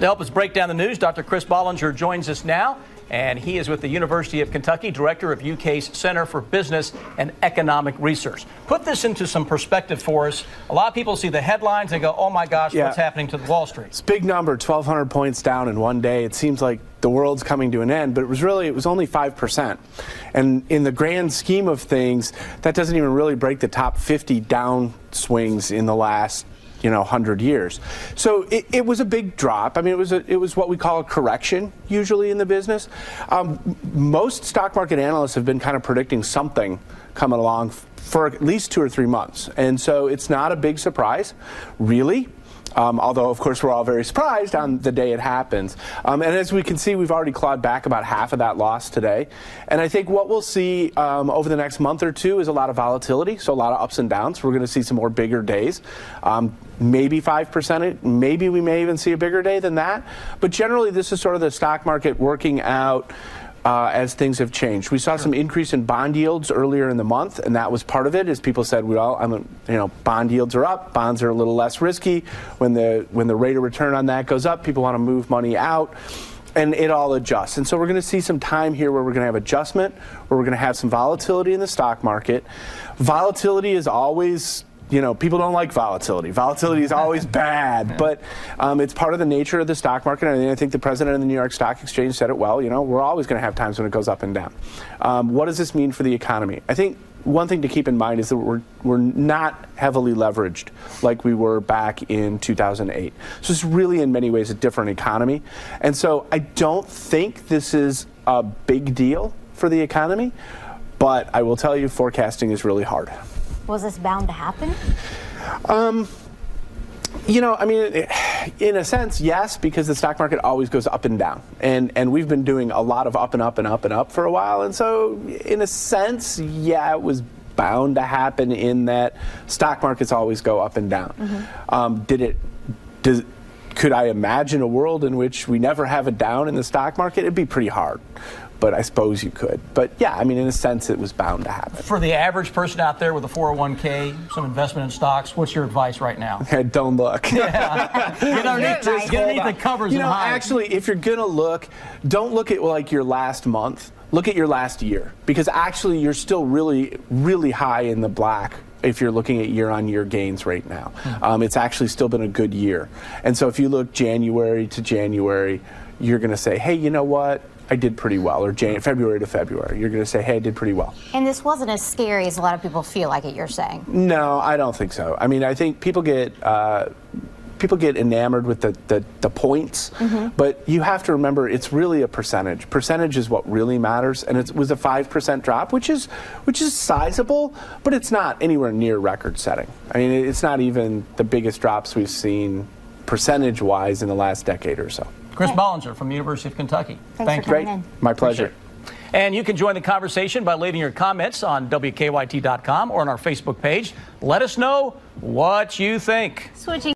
To help us break down the news, Dr. Chris Bollinger joins us now, and he is with the University of Kentucky, director of UK's Center for Business and Economic Research. Put this into some perspective for us. A lot of people see the headlines and go, oh my gosh, what's happening to Wall Street? It's a big number, 1,200 points down in one day. It seems like the world's coming to an end, but it was only 5%. And in the grand scheme of things, that doesn't even really break the top 50 down swings in the last 100 years. So it was a big drop. I mean, it was what we call a correction usually in the business. Most stock market analysts have been kind of predicting something coming along for at least 2 or 3 months. And so it's not a big surprise, really. Although, of course, we're all very surprised on the day it happens. And as we can see, we've already clawed back about half of that loss today. And I think what we'll see over the next month or two is a lot of volatility, so a lot of ups and downs. We're going to see some more bigger days, maybe 5%. Maybe we may even see a bigger day than that. But generally, this is sort of the stock market working out as things have changed. We saw some increase in bond yields earlier in the month, and that was part of it. As people said, well, bond yields are up, bonds are a little less risky. When the rate of return on that goes up, people want to move money out, and it all adjusts. And so we're going to see some time here where we're going to have adjustment, where we're going to have some volatility in the stock market. Volatility is always, people don't like volatility. Volatility is always bad, but it's part of the nature of the stock market. And I think the president of the New York Stock Exchange said it well. We're always going to have times when it goes up and down. What does this mean for the economy? I think one thing to keep in mind is that we're not heavily leveraged like we were back in 2008. So it's really in many ways a different economy. And so I don't think this is a big deal for the economy, but I will tell you forecasting is really hard. Was this bound to happen? In a sense, yes, because the stock market always goes up and down. And we've been doing a lot of up and up and up and up for a while. And so, in a sense, yeah, it was bound to happen in that stock markets always go up and down. Mm-hmm. Could I imagine a world in which we never have a down in the stock market? It'd be pretty hard. But I suppose you could. But yeah, in a sense, it was bound to happen. For the average person out there with a 401k, some investment in stocks, what's your advice right now? Don't look. Yeah. Get underneath the covers and hide. Actually, if you're going to look, don't look at like your last month. Look at your last year. Because actually, you're still really, really high in the black if you're looking at year-on-year gains right now. It's actually still been a good year. And so if you look January to January, you're going to say, hey, you know what? I did pretty well, or February to February. You're going to say, hey, I did pretty well. And this wasn't as scary as a lot of people feel like it, you're saying? No, I don't think so. I think people get enamored with the points, but you have to remember it's really a percentage. Percentage is what really matters, and it was a 5% drop, which is sizable, but it's not anywhere near record-setting. It's not even the biggest drops we've seen percentage-wise in the last decade or so. Chris Bollinger from the University of Kentucky. Thank you. Great. My pleasure. And you can join the conversation by leaving your comments on WKYT.com or on our Facebook page. Let us know what you think. Switching